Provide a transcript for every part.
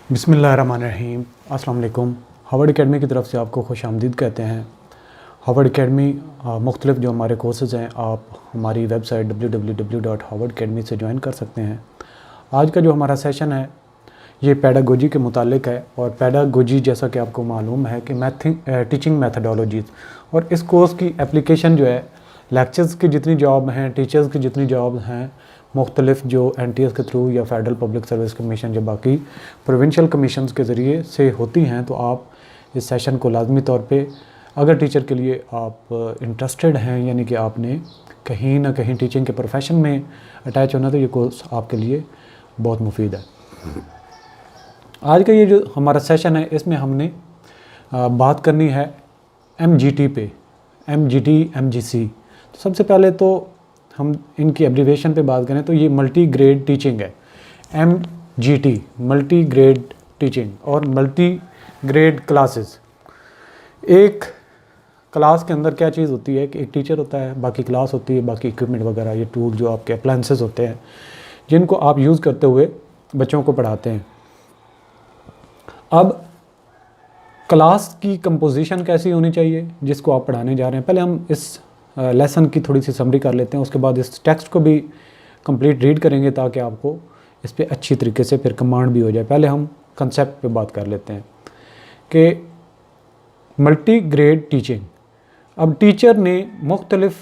बिस्मिल्लाहिर्रहमानिर्रहीम। अस्सलाम वालेकुम। हार्वर्ड एकेडमी की तरफ से आपको खुश आमदीद कहते हैं। हार्वर्ड एकेडमी मुख्तलिफ़ जो हमारे कोर्सेज़ हैं आप हमारी वेबसाइट www.harvardacademy से ज्वाइन कर सकते हैं। आज का जो हमारा सेशन है ये पेडागोजी के मुतालिक है, और पेडागोजी जैसा कि आपको मालूम है कि टीचिंग मैथडोलॉजीज़, और इस कोर्स की एप्लीकेशन जो है लेक्चर्स की जितनी जॉब हैं, टीचर्स की जितनी जॉब हैं, मुख्तलिफ जो NTS के थ्रू या फेडरल पब्लिक सर्विस कमीशन या बाकी प्रोविंशियल कमीशंस के ज़रिए से होती हैं, तो आप इस सेशन को लाजमी तौर पे अगर टीचर के लिए आप इंटरेस्टेड हैं, यानी कि आपने कहीं ना कहीं टीचिंग के प्रोफेशन में अटैच होना, तो ये कोर्स आपके लिए बहुत मुफीद है। आज का ये जो हमारा सेशन है इसमें हमने बात करनी है MGT पे, MGT MGC। तो सबसे पहले तो हम इनकी एब्रीवेशन पे बात करें तो ये मल्टी ग्रेड टीचिंग है। MGT मल्टी ग्रेड टीचिंग और मल्टी ग्रेड क्लासेस। एक क्लास के अंदर क्या चीज़ होती है कि एक टीचर होता है, बाकी क्लास होती है, बाकी इक्विपमेंट वगैरह, ये टूल जो आपके अप्लायंसेस होते हैं जिनको आप यूज़ करते हुए बच्चों को पढ़ाते हैं। अब क्लास की कंपोजिशन कैसी होनी चाहिए जिसको आप पढ़ाने जा रहे हैं, पहले हम इस लेसन की थोड़ी सी समरी कर लेते हैं, उसके बाद इस टेक्स्ट को भी कंप्लीट रीड करेंगे ताकि आपको इस पे अच्छी तरीके से फिर कमांड भी हो जाए। पहले हम कंसेप्ट पे बात कर लेते हैं कि मल्टी ग्रेड टीचिंग। अब टीचर ने मुख्तलिफ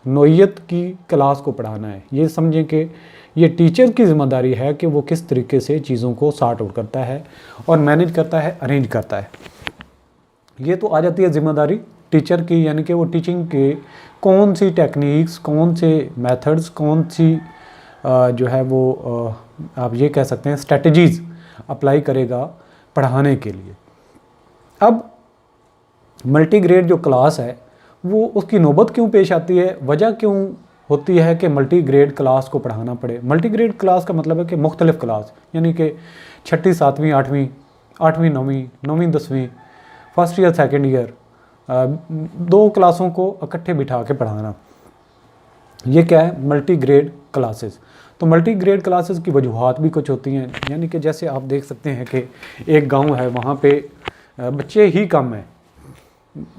नौइयत की क्लास को पढ़ाना है। ये समझें कि ये टीचर की ज़िम्मेदारी है कि वो किस तरीके से चीज़ों को सॉर्ट आउट करता है और मैनेज करता है, अरेंज करता है। ये तो आ जाती है ज़िम्मेदारी टीचर की, यानी कि वो टीचिंग के कौन सी टेक्निक्स, कौन से मेथड्स, कौन सी जो है वो आप ये कह सकते हैं स्ट्रेटजीज़ अप्लाई करेगा पढ़ाने के लिए। अब मल्टी ग्रेड जो क्लास है वो उसकी नौबत क्यों पेश आती है, वजह क्यों होती है कि मल्टी ग्रेड क्लास को पढ़ाना पड़े। मल्टी ग्रेड क्लास का मतलब है कि मुख्तलिफ क्लास, यानी कि 6ठी 7वीं 8वीं 8वीं 9वीं 9वीं 10वीं, फर्स्ट ईयर सेकेंड ईयर, दो क्लासों को इकट्ठे बिठा के पढ़ाना, ये क्या है मल्टी ग्रेड क्लासेस। तो मल्टी ग्रेड क्लासेस की वजूहात भी कुछ होती हैं, यानी कि जैसे आप देख सकते हैं कि एक गांव है, वहाँ पे बच्चे ही कम हैं,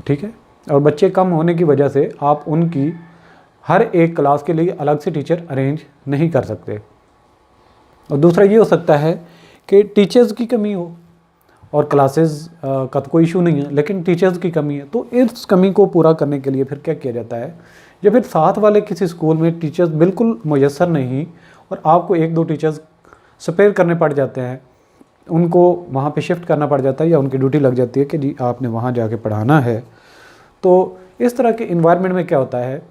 ठीक है, और बच्चे कम होने की वजह से आप उनकी हर एक क्लास के लिए अलग से टीचर अरेंज नहीं कर सकते। और दूसरा ये हो सकता है कि टीचर्स की कमी हो, और क्लासेस का तो कोई इशू नहीं है, लेकिन टीचर्स की कमी है। तो इस कमी को पूरा करने के लिए फिर क्या किया जाता है, या फिर साथ वाले किसी स्कूल में टीचर्स बिल्कुल मुयस्सर नहीं और आपको 1-2 टीचर्स स्पेयर करने पड़ जाते हैं, उनको वहाँ पे शिफ्ट करना पड़ जाता है या उनकी ड्यूटी लग जाती है कि जी आपने वहाँ जाके पढ़ाना है। तो इस तरह के इन्वायरमेंट में क्या होता है,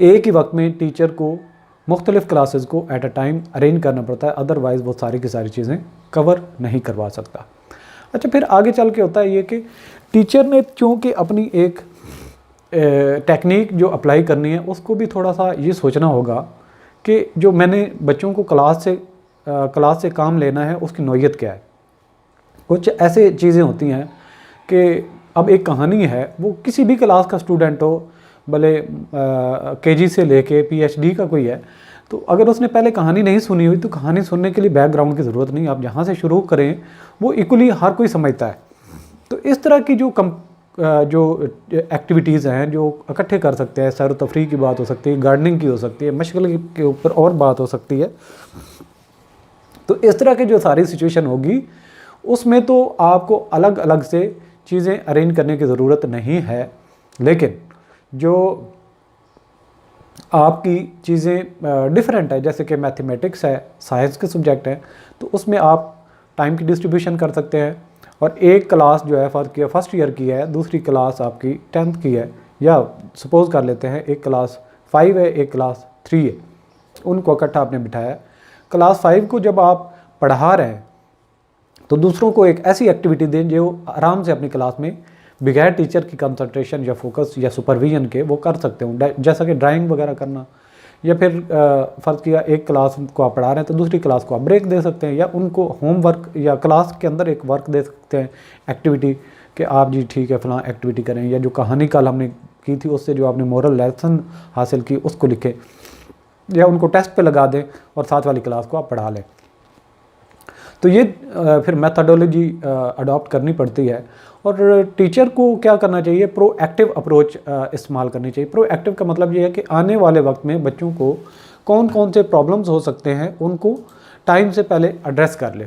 एक ही वक्त में टीचर को मुख्तलिफ़ क्लासेस को एट अ टाइम अरेंज करना पड़ता है, अदरवाइज़ वो सारी की सारी चीज़ें कवर नहीं करवा सकता। अच्छा, फिर आगे चल के होता है ये कि टीचर ने चूँकि अपनी एक टेक्निक जो अप्लाई करनी है उसको भी थोड़ा सा ये सोचना होगा कि जो मैंने बच्चों को क्लास से काम लेना है उसकी नौइयत क्या है। कुछ ऐसे चीज़ें होती हैं कि अब एक कहानी है, वो किसी भी क्लास का स्टूडेंट हो, भले KG से लेके PhD का कोई है, तो अगर उसने पहले कहानी नहीं सुनी हुई तो कहानी सुनने के लिए बैकग्राउंड की ज़रूरत नहीं, आप जहाँ से शुरू करें वो इक्वली हर कोई समझता है। तो इस तरह की जो एक्टिविटीज़ हैं जो इकट्ठे कर सकते हैं, सैर तफरीह की बात हो सकती है, गार्डनिंग की हो सकती है, मशगल के ऊपर और बात हो सकती है। तो इस तरह की जो सारी सिचुएशन होगी उसमें तो आपको अलग अलग से चीज़ें अरेंज करने की ज़रूरत नहीं है, लेकिन जो आपकी चीज़ें डिफरेंट है, जैसे कि मैथमेटिक्स है, साइंस के सब्जेक्ट हैं, तो उसमें आप टाइम की डिस्ट्रीब्यूशन कर सकते हैं। और एक क्लास जो है फर्स्ट ईयर की है, दूसरी क्लास आपकी 10th की है, या सपोज़ कर लेते हैं एक क्लास 5 है, एक क्लास 3 है, उनको इकट्ठा आपने बिठाया। क्लास 5 को जब आप पढ़ा रहे हैं तो दूसरों को एक ऐसी एक्टिविटी दें जो आराम से अपनी क्लास में बगैर टीचर की कंसंट्रेशन या फोकस या सुपरविजन के वो कर सकते हो, जैसा कि ड्राइंग वगैरह करना, या फिर फ़र्ज़ किया एक क्लास को आप पढ़ा रहे हैं तो दूसरी क्लास को आप ब्रेक दे सकते हैं, या उनको होमवर्क या क्लास के अंदर एक वर्क दे सकते हैं, एक्टिविटी, कि आप जी ठीक है फ़लाँ एक्टिविटी करें, या जो कहानी कल हमने की थी उससे जो आपने मोरल लेसन हासिल की उसको लिखें, या उनको टेस्ट पे लगा दें और साथ वाली क्लास को आप पढ़ा लें। तो ये फिर मेथडोलॉजी अडॉप्ट करनी पड़ती है। और टीचर को क्या करना चाहिए, प्रोएक्टिव अप्रोच इस्तेमाल करनी चाहिए। प्रोएक्टिव का मतलब ये है कि आने वाले वक्त में बच्चों को कौन कौन से प्रॉब्लम्स हो सकते हैं उनको टाइम से पहले एड्रेस कर ले,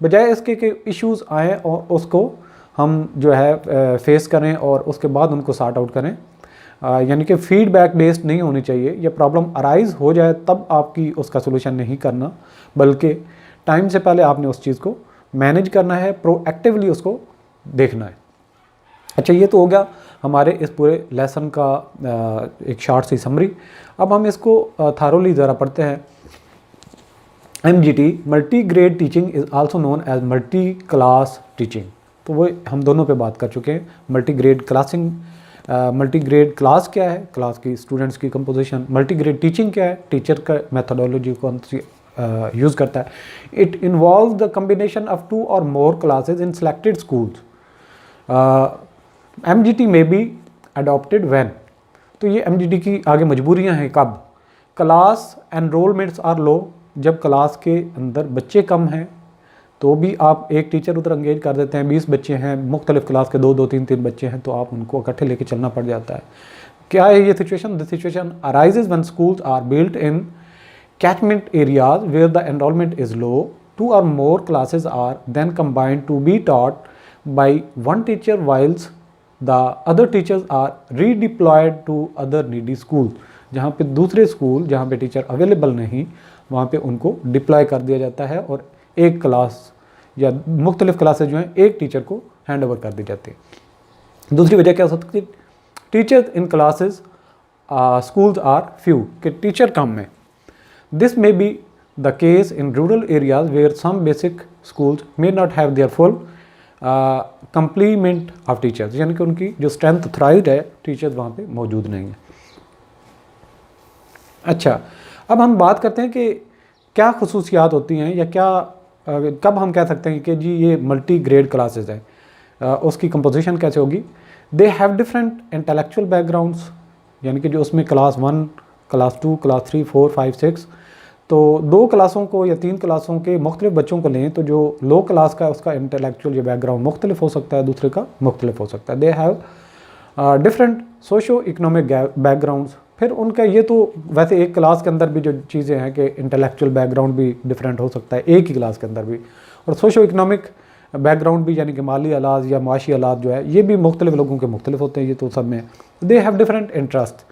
बजाय इसके कि इश्यूज़ आएँ और उसको हम जो है फेस करें और उसके बाद उनको सॉर्ट आउट करें। यानी कि फीडबैक बेस्ड नहीं होनी चाहिए। ये प्रॉब्लम अराइज हो जाए तब आपकी उसका सोल्यूशन नहीं करना, बल्कि टाइम से पहले आपने उस चीज़ को मैनेज करना है, प्रोएक्टिवली उसको देखना है। अच्छा, ये तो हो गया हमारे इस पूरे लेसन का एक शॉर्ट सी समरी। अब हम इसको थारोली ज़रा पढ़ते हैं। MGT multi grade teaching is also known as multi class teaching. तो वो हम दोनों पे बात कर चुके हैं। Multi grade classing, multi grade class क्या है, क्लास की स्टूडेंट्स की कंपोजिशन। मल्टी ग्रेड टीचिंग क्या है, टीचर का मेथोडोलॉजी कौन सी यूज़ करता है। It involve the combination of 2 और more classes in selected schools. MGT में बी अडॉप्टेड व्हेन। तो ये MGT की आगे मजबूरियां हैं। कब? क्लास एनरोलमेंट्स आर लो, जब क्लास के अंदर बच्चे कम हैं तो भी आप एक टीचर उधर एंगेज कर देते हैं। 20 बच्चे हैं, मुख्तलिफ क्लास के 2-2, 3-3 बच्चे हैं, तो आप उनको इकट्ठे लेके चलना पड़ जाता है। क्या है ये situation? The situation arises when schools are built in catchment areas where the enrolment is low. 2 or more classes are then combined to be taught by one teacher whilst the other teachers are redeployed to other needy schools। जहाँ पे दूसरे school जहाँ पे teacher available नहीं, वहाँ पे उनको deploy कर दिया जाता है और एक क्लास या मुख्तलिफ क्लासेज जो हैं एक टीचर को हैंड ओवर कर दी जाती है। दूसरी वजह क्या हो सकती है? Teachers in classes schools are few, कि टीचर कम है। This may be the case in rural areas where some basic schools may not have their full complement of teachers, यानी कि उनकी जो स्ट्रेंथ थ्राइड है, टीचर्स वहाँ पे मौजूद नहीं है। अच्छा, अब हम बात करते हैं कि क्या खसूसियात होती हैं या क्या कब हम कह सकते हैं कि जी ये मल्टी ग्रेड क्लासेस हैं, उसकी कंपोजिशन कैसे होगी। They have different intellectual backgrounds, यानी कि जो उसमें क्लास 1, क्लास 2, क्लास 3, 4, 5, 6, तो 2 क्लासों को या 3 क्लासों के मुख्तलिफ बच्चों को लें तो जो लो क्लास का उसका इंटेलेक्चुअल ये बैकग्राउंड मुख्तलिफ हो सकता है, दूसरे का मुख्तलिफ हो सकता है। They have different socio economic backgrounds. फिर उनका ये तो वैसे एक क्लास के अंदर भी जो चीज़ें हैं कि इंटेलेक्चुअल बैकग्राउंड भी डिफरेंट हो सकता है एक ही क्लास के अंदर भी, और सोशो इकनॉमिक बैकग्राउंड भी, यानी कि माली हालात या माशी हालात जो है ये भी मुख्तलिफ लोगों के मुख्तलिफ होते हैं। ये तो सब में दे हैव डिफरेंट इंटरेस्ट।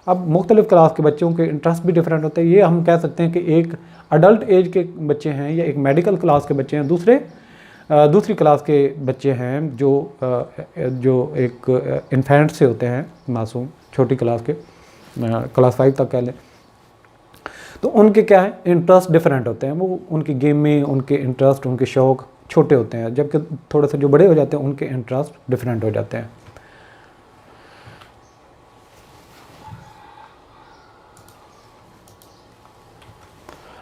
अब मुख्तलिफ क्लास के बच्चों के इंटरेस्ट भी डिफरेंट होते हैं। ये हम कह सकते हैं कि एक अडल्ट एज के बच्चे हैं या एक मेडिकल क्लास के बच्चे हैं, दूसरी क्लास के बच्चे हैं जो एक इन्फेंट से होते हैं, मासूम, छोटी क्लास के, क्लास 5 तक कह लें, तो उनके क्या है इंटरेस्ट डिफरेंट होते हैं। वो उनकी गेम में उनके इंटरेस्ट, उनके शौक़ छोटे होते हैं, जबकि थोड़े से जो बड़े हो जाते हैं उनके इंटरेस्ट डिफरेंट हो जाते हैं।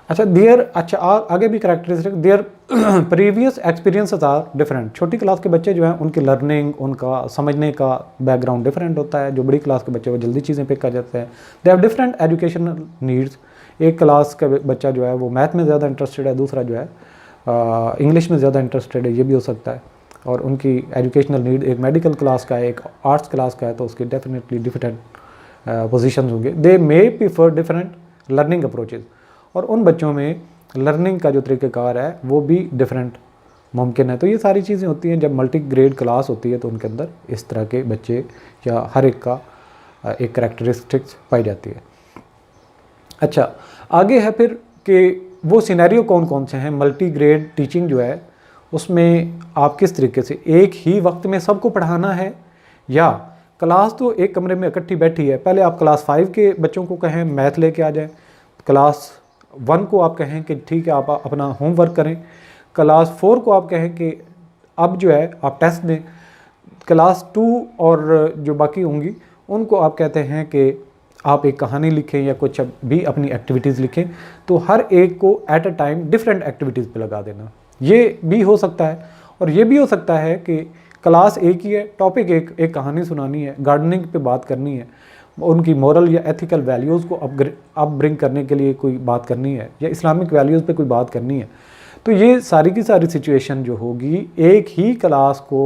अच्छा आगे भी characteristic, their previous experiences are different. छोटी क्लास के बच्चे जो हैं उनकी लर्निंग, उनका समझने का बैकग्राउंड डिफरेंट होता है। जो बड़ी क्लास के बच्चे वो जल्दी चीज़ें पिक कर जाते हैं। They have different educational needs. एक क्लास का बच्चा जो है वो मैथ में ज़्यादा इंटरेस्टेड है, दूसरा जो है इंग्लिश में ज़्यादा इंटरेस्टेड है, ये भी हो सकता है। और उनकी एजुकेशनल नीड एक मेडिकल क्लास का है, एक आर्ट्स क्लास का है, तो उसके डेफिनेटली डिफरेंट पोजीशंस होंगे। दे मे प्रीफर डिफरेंट लर्निंग अप्रोचेज़, और उन बच्चों में लर्निंग का जो तरीक़ाकार है वो भी डिफरेंट मुमकिन है। तो ये सारी चीज़ें होती हैं जब मल्टी ग्रेड क्लास होती है, तो उनके अंदर इस तरह के बच्चे या हर एक का एक करैक्टरिस्टिक्स पाई जाती है। अच्छा, आगे है फिर कि वो सिनेरियो कौन कौन से हैं। मल्टी ग्रेड टीचिंग जो है उसमें आप किस तरीके से एक ही वक्त में सबको पढ़ाना है, या क्लास तो एक कमरे में इकट्ठी बैठी है, पहले आप क्लास 5 के बच्चों को कहें मैथ लेके आ जाएं, क्लास 1 को आप कहें कि ठीक है आप अपना होमवर्क करें, क्लास 4 को आप कहें कि अब जो है आप टेस्ट दें, क्लास 2 और जो बाकी होंगी उनको आप कहते हैं कि आप एक कहानी लिखें या कुछ भी अपनी एक्टिविटीज़ लिखें। तो हर एक को at a time different activities पे लगा देना, ये भी हो सकता है। और ये भी हो सकता है कि क्लास एक ही है, टॉपिक एक कहानी सुनानी है, गार्डनिंग पे बात करनी है, उनकी मॉरल या एथिकल वैल्यूज़ को अप ब्रिंग करने के लिए कोई बात करनी है, या इस्लामिक वैल्यूज़ पे कोई बात करनी है। तो ये सारी की सारी सिचुएशन जो होगी एक ही क्लास को,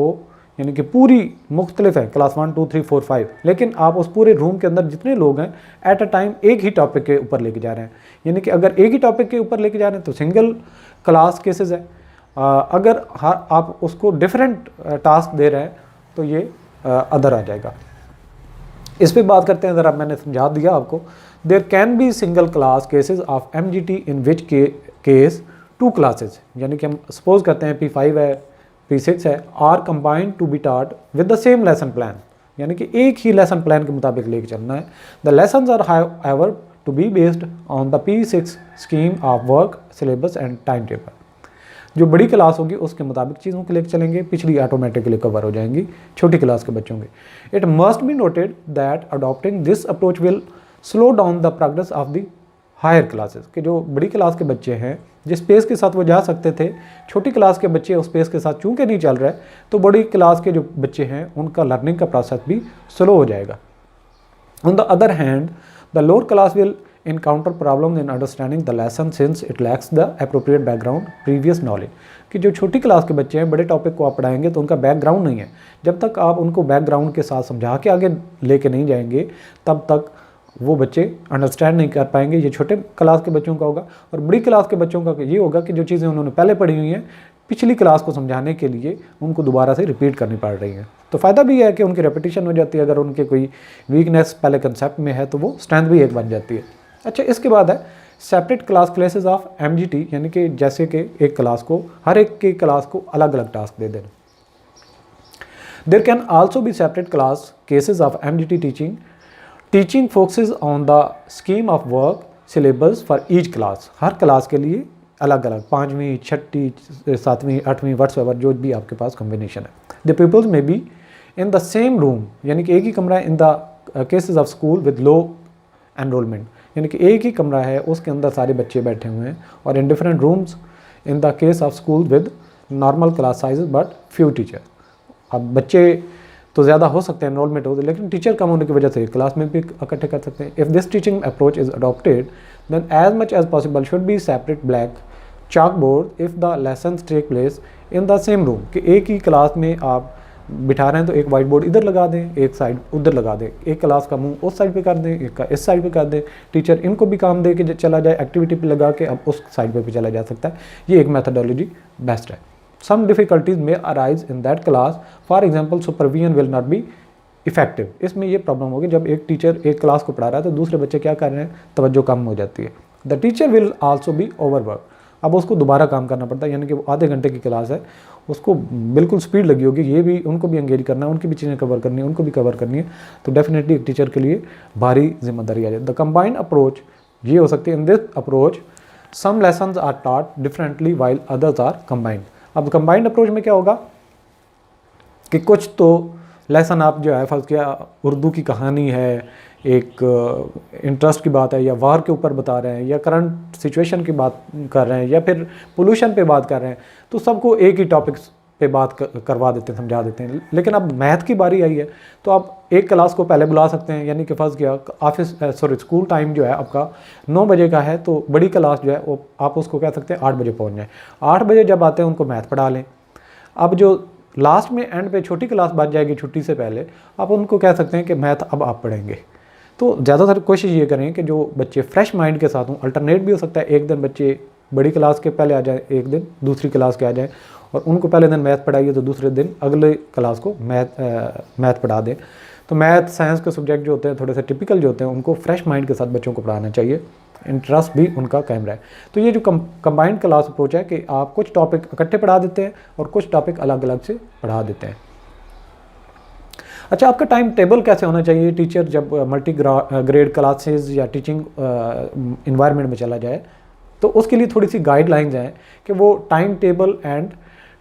यानी कि पूरी मुख्तलिफ है, क्लास 1 2 3 4 5, लेकिन आप उस पूरे रूम के अंदर जितने लोग हैं एट अ टाइम एक ही टॉपिक के ऊपर लेके जा रहे हैं। यानी कि अगर एक ही टॉपिक के ऊपर लेके जा रहे हैं तो सिंगल क्लास केसेस है। अगर आप उसको डिफरेंट टास्क दे रहे हैं तो ये अदर आ जाएगा। इस पर बात करते हैं ज़रा, मैंने समझा दिया आपको। There can be single class cases of MGT in which case 2 classes, यानी कि हम सपोज करते हैं P5 है P6 है, आर कंबाइंड टू बी टाट with the same lesson plan, यानी कि एक ही लेसन प्लान के मुताबिक लेके चलना है। The lessons are however to be based on the P6 scheme of work syllabus and time table. जो बड़ी क्लास होगी उसके मुताबिक चीज़ों के लेके चलेंगे, पिछली ऑटोमेटिकली कवर हो जाएंगी छोटी क्लास के बच्चों के। It must be noted that adopting this approach will slow down the progress of the higher classes, कि जो बड़ी क्लास के बच्चे हैं जिस पेस के साथ वो जा सकते थे, छोटी क्लास के बच्चे उस पेस के साथ चूंकि नहीं चल रहे, तो बड़ी क्लास के जो बच्चे हैं उनका लर्निंग का प्रोसेस भी स्लो हो जाएगा। On the other hand the lower class will encounter problems in understanding the lesson since it lacks the appropriate background previous knowledge, कि जो छोटी क्लास के बच्चे हैं बड़े टॉपिक को आप पढ़ाएंगे तो उनका बैकग्राउंड नहीं है। जब तक आप उनको बैकग्राउंड के साथ समझा के आगे लेके नहीं जाएंगे तब तक वो बच्चे अंडरस्टैंड नहीं कर पाएंगे। ये छोटे क्लास के बच्चों का होगा। और बड़ी क्लास के बच्चों का ये होगा कि जो चीज़ें उन्होंने पहले पढ़ी हुई हैं पिछली क्लास को समझाने के लिए उनको दोबारा से रिपीट करनी पड़ रही है। तो फ़ायदा भी है कि उनकी रेपिटेशन हो जाती है। अगर उनके कोई वीकनेस पहले कंसेप्ट में है तो वो स्ट्रेंथ भी एक बन जाती है। अच्छा, इसके बाद है separate class classes of MGT, यानी कि जैसे कि एक क्लास को, हर एक की क्लास को अलग अलग टास्क दे देना। There can also be separate class cases of MGT teaching. Teaching focuses on the scheme of work syllabus for each class, हर क्लास के लिए अलग अलग, 5वीं 6वीं 7वीं 8वीं व्हाट्सएवर जो भी आपके पास कॉम्बिनेशन है। द पीपल्स में be in the same room, यानी कि एक ही कमरा है। In the cases of school with low enrolment, यानी कि एक ही कमरा है उसके अंदर सारे बच्चे बैठे हुए हैं। और in different rooms in the case of school with normal class size but few teacher. अब बच्चे तो ज़्यादा हो सकते हैं, एनरोलमेंट हो, लेकिन टीचर कम होने की वजह से क्लास में भी इकट्ठे कर सकते हैं। If this teaching approach is adopted then as much as possible should be separate black chalk board if the lessons take place in the same room, कि एक ही क्लास में आप बिठा रहे हैं तो एक वाइट बोर्ड इधर लगा दें, एक साइड उधर लगा दें, एक क्लास का मुंह उस साइड पे कर दें, एक का इस साइड पे कर दें। टीचर इनको भी काम दे के चला जाए, एक्टिविटी पे लगा के अब उस साइड पे भी चला जा सकता है। ये एक मेथडोलॉजी बेस्ट है। सम डिफिकल्टीज में arise in that class, for example supervision will not be effective. इसमें ये प्रॉब्लम होगी जब एक टीचर एक क्लास को पढ़ा रहा है तो दूसरे बच्चे क्या कर रहे हैं, तवज्जो कम हो जाती है। The teacher will also be overwork, अब उसको दोबारा काम करना पड़ता है, यानी कि वो आधे घंटे की क्लास है, उसको बिल्कुल स्पीड लगी होगी, ये भी उनको भी एंगेज करना है, उनकी भी चीज़ें कवर करनी है, उनको भी कवर करनी है। तो डेफिनेटली एक टीचर के लिए भारी जिम्मेदारी आ जाए। द कंबाइंड अप्रोच ये हो सकती है। In this approach some lessons are taught differently while others are combined. अब कंबाइंड अप्रोच में क्या होगा कि कुछ तो लेसन आप जो है फर्ज किया उर्दू की कहानी है, एक इंटरेस्ट की बात है, या वार के ऊपर बता रहे हैं, या करंट सिचुएशन की बात कर रहे हैं, या फिर पोल्यूशन पे बात कर रहे हैं, तो सबको एक ही टॉपिक्स पे बात करवा देते हैं, समझा देते हैं। लेकिन अब मैथ की बारी आई है तो आप एक क्लास को पहले बुला सकते हैं, यानी कि फर्ज किया स्कूल टाइम जो है आपका 9 बजे का है, तो बड़ी क्लास जो है वो आप उसको कह सकते हैं 8 बजे पहुँच जाए। 8 बजे जब आते हैं उनको मैथ पढ़ा लें। अब जो लास्ट में एंड पे छोटी क्लास बच जाएगी छुट्टी से पहले, आप उनको कह सकते हैं कि मैथ अब आप पढ़ेंगे। तो ज़्यादातर कोशिश ये करें कि जो बच्चे फ्रेश माइंड के साथ हों। अल्टरनेट भी हो सकता है, एक दिन बच्चे बड़ी क्लास के पहले आ जाए, एक दिन दूसरी क्लास के आ जाए, और उनको पहले दिन मैथ पढ़ाइए तो दूसरे दिन अगले क्लास को मैथ पढ़ा दें। तो मैथ साइंस के सब्जेक्ट जो होते हैं थोड़े से टिपिकल जो होते हैं उनको फ्रेश माइंड के साथ बच्चों को पढ़ाना चाहिए, इंटरेस्ट भी उनका कायम रहे। तो ये जो कंबाइंड क्लास अप्रोच है कि आप कुछ टॉपिक इकट्ठे पढ़ा देते हैं और कुछ टॉपिक अलग अलग से पढ़ा देते हैं। अच्छा, आपका टाइम टेबल कैसे होना चाहिए? टीचर जब मल्टी ग्रेड क्लासेस या टीचिंग इन्वायरमेंट में चला जाए तो उसके लिए थोड़ी सी गाइडलाइंस हैं कि वो टाइम टेबल एंड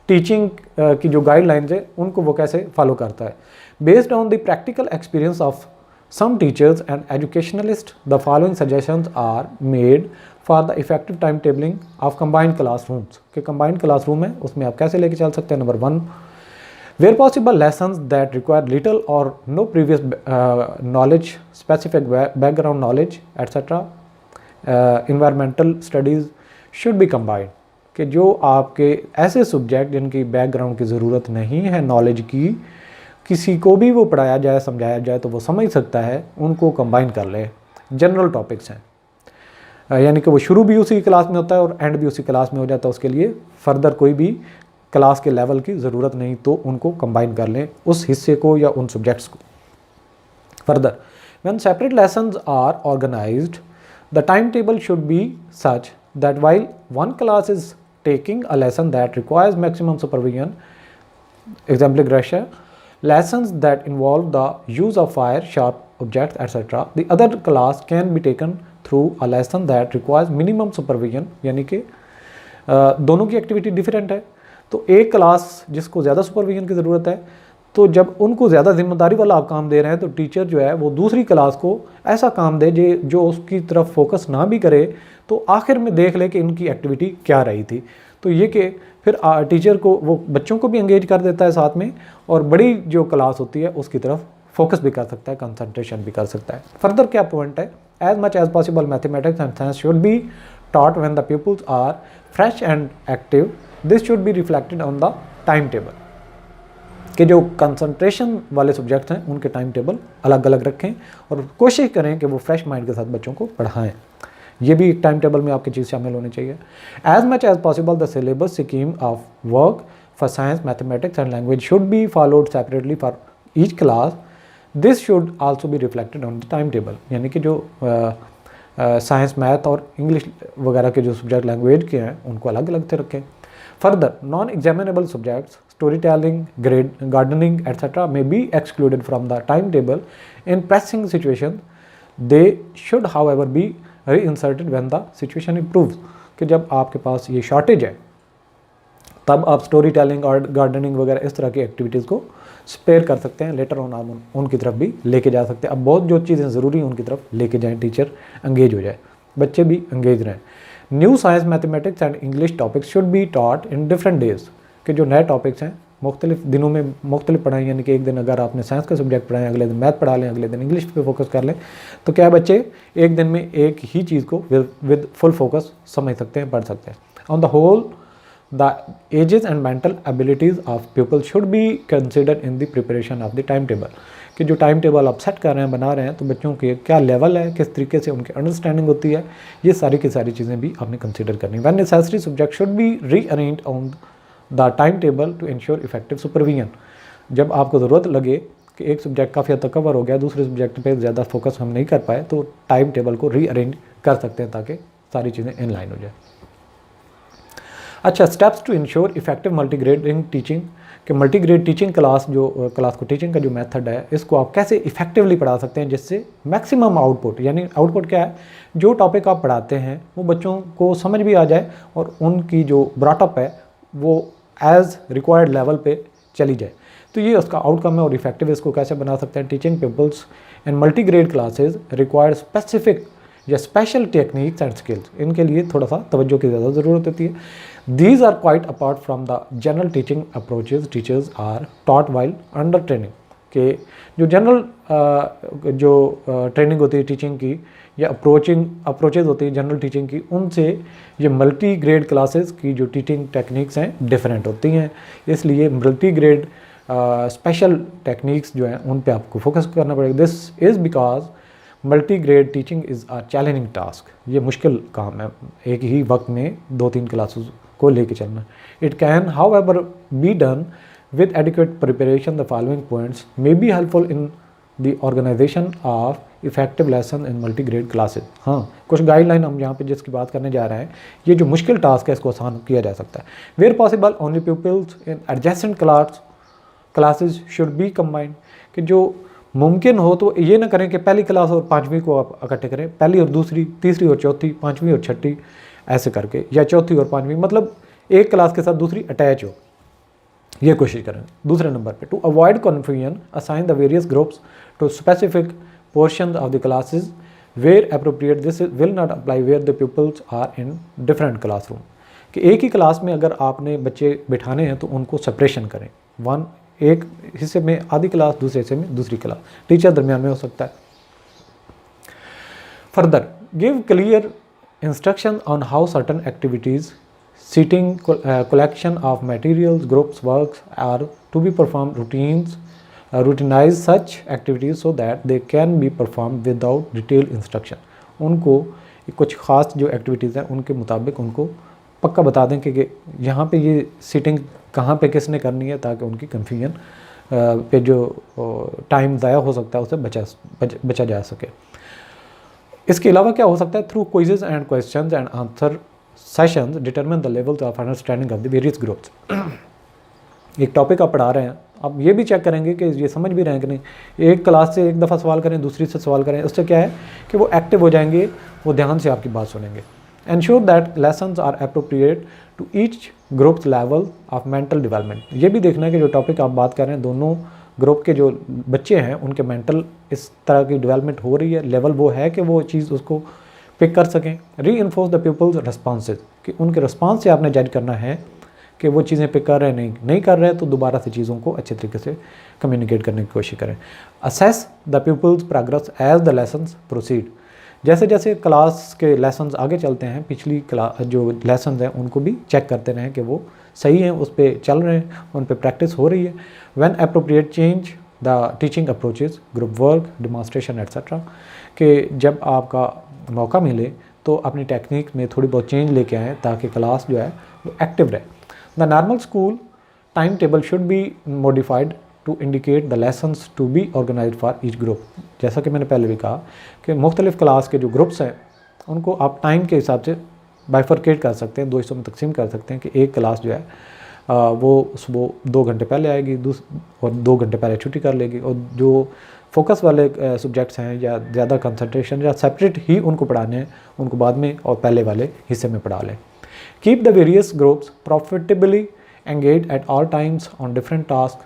टीचिंग की जो गाइडलाइंस है उनको वो कैसे फॉलो करता है। Based on the practical experience of some teachers and educationalists, the following suggestions are made for the effective timetabling of combined classrooms। कि combined classroom है उसमें आप कैसे लेके चल सकते हैं। Number 1, where possible lessons that require little or no previous knowledge, specific background knowledge, etc. Environmental studies should be combined। कि जो आपके ऐसे सब्जेक्ट जिनकी बैकग्राउंड की ज़रूरत नहीं है नॉलेज की, किसी को भी वो पढ़ाया जाए समझाया जाए तो वो समझ सकता है, उनको कंबाइन कर ले। जनरल टॉपिक्स हैं, यानी कि वो शुरू भी उसी क्लास में होता है और एंड भी उसी क्लास में हो जाता है, उसके लिए फर्दर कोई भी क्लास के लेवल की ज़रूरत नहीं, तो उनको कंबाइन कर लें उस हिस्से को या उन सब्जेक्ट्स को। Further, when separate lessons are organised, the time table should be such that while one class is taking a lesson that requires maximum supervision, exemplification, lessons that involve the use of fire, sharp objects, etc. The other class can be taken through a lesson that requires minimum supervision, यानी कि दोनों की activity different है। तो एक class जिसको ज़्यादा supervision की ज़रूरत है, तो जब उनको ज़्यादा जिम्मेदारी वाला आप काम दे रहे हैं तो टीचर जो है वो दूसरी क्लास को ऐसा काम दे जो उसकी तरफ फोकस ना भी करे, तो आखिर में देख ले कि इनकी एक्टिविटी क्या रही थी। तो ये कि फिर टीचर को वो बच्चों को भी एंगेज कर देता है साथ में, और बड़ी जो क्लास होती है उसकी तरफ फोकस भी कर सकता है, कंसंट्रेशन भी कर सकता है। फर्दर क्या पॉइंट है, as much as possible mathematics and science should be taught when the pupils are fresh and active. This should be reflected on the timetable. कि जो कंसंट्रेशन वाले सब्जेक्ट्स हैं उनके टाइम टेबल अलग अलग रखें और कोशिश करें कि वो फ्रेश माइंड के साथ बच्चों को पढ़ाएं। ये भी एक टाइम टेबल में आपकी चीज़ शामिल होनी चाहिए। As much as possible the syllabus scheme of work for science, mathematics and language should be followed separately for each class. This should also be reflected on the time table, यानी कि जो science, math और English वगैरह के जो subject language के हैं उनको अलग अलग से रखें. Further, non examinable subjects, storytelling, gardening, etc. may be excluded from the timetable in pressing situations. They should, however, be reinserted when the situation improves. कि जब आपके पास ये शॉर्टेज है तब आप स्टोरी टेलिंग और गार्डनिंग वगैरह इस तरह की एक्टिविटीज़ को स्पेयर कर सकते हैं, लेटर ऑन आप उनकी तरफ भी लेके जा सकते हैं. अब बहुत जो चीज़ें ज़रूरी हैं उनकी तरफ लेके जाएँ, टीचर एंगेज हो जाए, बच्चे भी एंगेज रहें. New science, mathematics and English topics should be taught in different days. कि जो नए टॉपिक्स हैं मुख्तलिफ दिनों में मुख्तलिफ पढ़ाएं, यानी कि एक दिन अगर आपने साइंस का सब्जेक्ट पढ़ाएं, अगले दिन मैथ पढ़ा लें, अगले दिन इंग्लिश पे फोकस कर लें, तो क्या बच्चे एक दिन में एक ही चीज़ को विद फुल फोकस समझ सकते हैं, पढ़ सकते हैं. On the whole, the ages and mental abilities of people should be considered in the preparation of the time table. कि जो टाइम टेबल आप सेट कर रहे हैं, बना रहे हैं, तो बच्चों के क्या लेवल है, किस तरीके से उनकी अंडरस्टैंडिंग होती है, ये सारी की सारी चीज़ें भी आपने कंसिडर करनी. When necessary subject should be rearranged on the time table to ensure effective supervision. जब आपको ज़रूरत लगे कि एक सब्जेक्ट काफ़ी हद तक कवर हो गया, दूसरे सब्जेक्ट पे ज़्यादा फोकस हम नहीं कर पाए, तो टाइम टेबल को रीअरेंज कर सकते हैं ताकि सारी चीज़ें इन लाइन हो जाए. अच्छा, steps to ensure effective multigrading teaching. कि मल्टीग्रेड टीचिंग क्लास को टीचिंग का जो मेथड है, इसको आप कैसे इफेक्टिवली पढ़ा सकते हैं जिससे मैक्सिमम आउटपुट, यानी आउटपुट क्या है, जो टॉपिक आप पढ़ाते हैं वो बच्चों को समझ भी आ जाए और उनकी जो ब्रॉटअप है वो एज रिक्वायर्ड लेवल पे चली जाए. तो ये उसका आउटकम है. और इफेक्टिव इसको कैसे बना सकते हैं, teaching peoples in multigrade classes required specific या स्पेशल टेक्निक्स एंड स्किल्स. इनके लिए थोड़ा सा तवज्जो की ज़्यादा ज़रूरत होती है. These are quite apart from the general teaching approaches teachers are taught while under training. के जो जनरल ट्रेनिंग होती है टीचिंग की या अप्रोचेज होती है जनरल टीचिंग की, उनसे ये मल्टी ग्रेड क्लासेस की जो टीचिंग टेक्निक्स हैं डिफरेंट होती हैं. इसलिए मल्टी ग्रेड स्पेशल टेक्निक्स जो हैं उन पे आपको फोकस करना पड़ेगा. This is because multi grade teaching is a challenging task. ये मुश्किल काम है, एक ही वक्त में 2-3 क्लासेस को लेके चलना. It can however be done with adequate preparation. The following points may be helpful in the organization of effective lesson in multi-grade classes. हाँ, कुछ गाइडलाइन हम यहाँ पे जिसकी बात करने जा रहे हैं, ये जो मुश्किल टास्क है इसको आसान किया जा सकता है. Where possible, only pupils in adjacent classes should be combined. कि जो मुमकिन हो तो ये ना करें कि पहली क्लास और 5वीं को आप इकट्ठे करें, पहली और दूसरी, तीसरी और चौथी, 5वीं और छठी ऐसे करके, या चौथी और 5वीं, मतलब एक क्लास के साथ दूसरी अटैच हो, ये कोशिश करें. दूसरे नंबर पे, to avoid confusion assign the various groups to specific portion of the classes where appropriate. This will not apply where the peoples are in different classroom. कि एक ही क्लास में अगर आपने बच्चे बिठाने हैं तो उनको सेपरेशन करें. एक हिस्से में आधी क्लास, दूसरे हिस्से में दूसरी क्लास, टीचर दरमियान में हो सकता है. Further, give clear instruction on how certain activities seating, collection of materials, groups works are to be performed routinized such activities so that they can be performed without detailed instruction. उनको कुछ ख़ास जो activities हैं उनके मुताबिक उनको पक्का बता दें कि यहाँ पे ये सीटिंग कहाँ पे किसने करनी है, ताकि उनकी कन्फ्यूजन पे जो टाइम ज़ाया हो सकता है उसे बचा जा सके। इसके अलावा क्या हो सकता है, through quizzes and questions and answer sessions determine the levels of understanding of the various groups. एक टॉपिक आप पढ़ा रहे हैं, आप ये भी चेक करेंगे कि ये समझ भी रहे हैं कि नहीं। एक क्लास से एक दफ़ा सवाल करें, दूसरी से सवाल करें, उससे क्या है कि वो एक्टिव हो जाएंगे, वो ध्यान से आपकी बात सुनेंगे। Ensure that lessons are appropriate to each groups level of mental development. ये भी देखना है कि जो टॉपिक आप बात कर रहे हैं, दोनों ग्रुप के जो बच्चे हैं उनके मेंटल इस तरह की डेवलपमेंट हो रही है, लेवल वो है कि वो चीज़ उसको पिक कर सकें। री इन्फोर्स द पीपल्स रिस्पॉन्सेज, कि उनके रिस्पॉन्स से आपने जज करना है कि वो चीज़ें पिक कर रहे हैं, नहीं कर रहे हैं, तो दोबारा से चीज़ों को अच्छे तरीके से कम्युनिकेट करने की कोशिश करें। Assess the peoples progress as the lessons proceed. जैसे जैसे क्लास के लेसन्स आगे चलते हैं, पिछली क्लास जो लेसन्स हैं उनको भी चेक करते रहें कि वो सही हैं, उस पर चल रहे हैं, उन पर प्रैक्टिस हो रही है। When appropriate change the teaching approaches, group work, demonstration etcetera, कि जब आपका मौका मिले तो अपनी टेक्निक में थोड़ी बहुत चेंज लेके आएँ ताकि क्लास जो है वो एक्टिव रहे। The normal school time table should be modified to indicate the lessons to be organised for each group. जैसा कि मैंने पहले भी कहा कि मुख्तलिफ़ क्लास के जो ग्रुप्स हैं उनको आप टाइम के हिसाब से बाइफरकेट कर सकते हैं, दो हिस्सों में तकसीम कर सकते हैं कि एक क्लास जो है वो सुबह 2 घंटे पहले आएगी और 2 घंटे पहले छुट्टी कर लेगी, और जो फोकस वाले सब्जेक्ट्स हैं या ज़्यादा कंसंट्रेशन या सेपरेट ही उनको पढ़ाने हैं, उनको बाद में और पहले वाले हिस्से में पढ़ा लें। Keep the various groups profitably engage at all times on different task,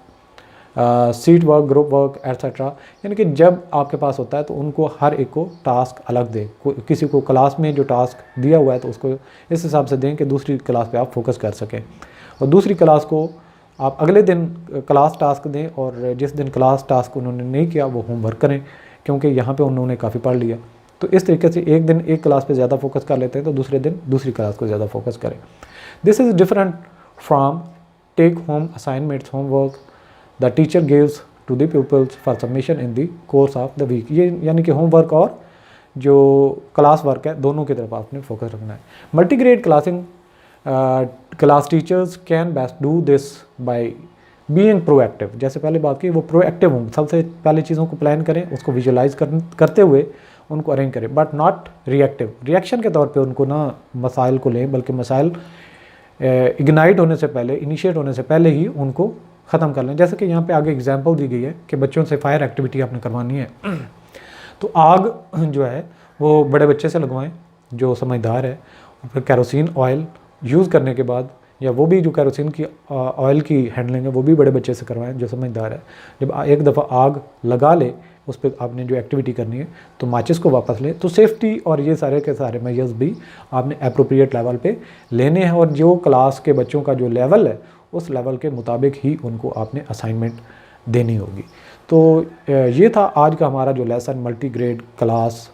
seat work, group work etcetera. यानी कि जब आपके पास होता है तो उनको हर एक को टास्क अलग दें। किसी को क्लास में जो टास्क दिया हुआ है तो उसको इस हिसाब से दें कि दूसरी क्लास पे आप फोकस कर सकें, और दूसरी क्लास को आप अगले दिन क्लास टास्क दें, और जिस दिन क्लास टास्क उन्होंने नहीं किया वो होमवर्क करें, क्योंकि यहाँ पे उन्होंने काफ़ी पढ़ लिया। तो इस तरीके से एक दिन एक क्लास पे ज़्यादा फोकस कर लेते हैं तो दूसरे दिन दूसरी क्लास को ज़्यादा फोकस करें। This is different from take home assignments, homework the teacher gives to the peoples for submission in the course of the week. ये यानी कि होमवर्क और जो क्लास वर्क है दोनों की तरफ आपने फोकस रखना है। Multigrade classing class teachers can best do this by being proactive. जैसे पहले बात की, वो प्रोएक्टिव हों, सबसे पहले चीज़ों को प्लान करें, उसको विजुलाइज करते हुए उनको अरेंज करें, बट नॉट रिएक्टिव। रिएक्शन के तौर पे उनको ना मसाइल को लें, बल्कि मसाइल इग्नाइट होने से पहले, इनिशिएट होने से पहले ही उनको ख़त्म कर लें। जैसे कि यहाँ पे आगे एग्जांपल दी गई है कि बच्चों से फायर एक्टिविटी आपने करवानी है, तो आग जो है वो बड़े बच्चे से लगवाएं जो समझदार है, फिर कैरोसिन ऑयल यूज़ करने के बाद, या वो भी जो कैरोसिन की ऑयल की हैंडलिंग है वो भी बड़े बच्चे से करवाएं जो समझदार है। जब एक दफ़ा आग लगा ले, उस पर आपने जो एक्टिविटी करनी है तो माचिस को वापस लें। तो सेफ्टी और ये सारे के सारे मेजर्स भी आपने अप्रोप्रिएट लेवल पे लेने हैं, और जो क्लास के बच्चों का जो लेवल है उस लेवल के मुताबिक ही उनको आपने असाइनमेंट देनी होगी। तो ये था आज का हमारा जो लेसन, मल्टीग्रेड क्लास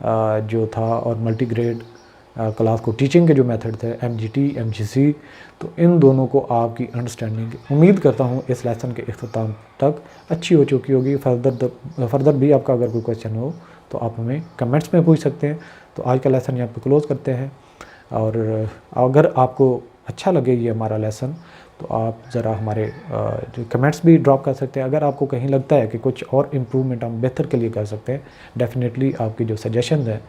जो था, और मल्टीग्रेड क्लास को टीचिंग के जो मेथड थे MGT, MGC, तो इन दोनों को आपकी अंडरस्टैंडिंग उम्मीद करता हूँ इस लेसन के अख्ताम तक अच्छी हो चुकी होगी। फर्दर भी आपका अगर कोई क्वेश्चन हो तो आप हमें कमेंट्स में पूछ सकते हैं। तो आज का लेसन यहाँ पे क्लोज़ करते हैं, और अगर आपको अच्छा लगे ये हमारा लेसन तो आप ज़रा हमारे जो कमेंट्स भी ड्रॉप कर सकते हैं। अगर आपको कहीं लगता है कि कुछ और इम्प्रूवमेंट हम बेहतर के लिए कर सकते हैं, डेफिनेटली आपकी जो सजेशन है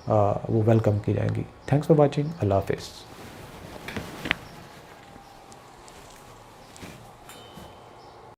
वो वेलकम की जाएंगी। Thanks for watching. अल्लाह हाफिज़।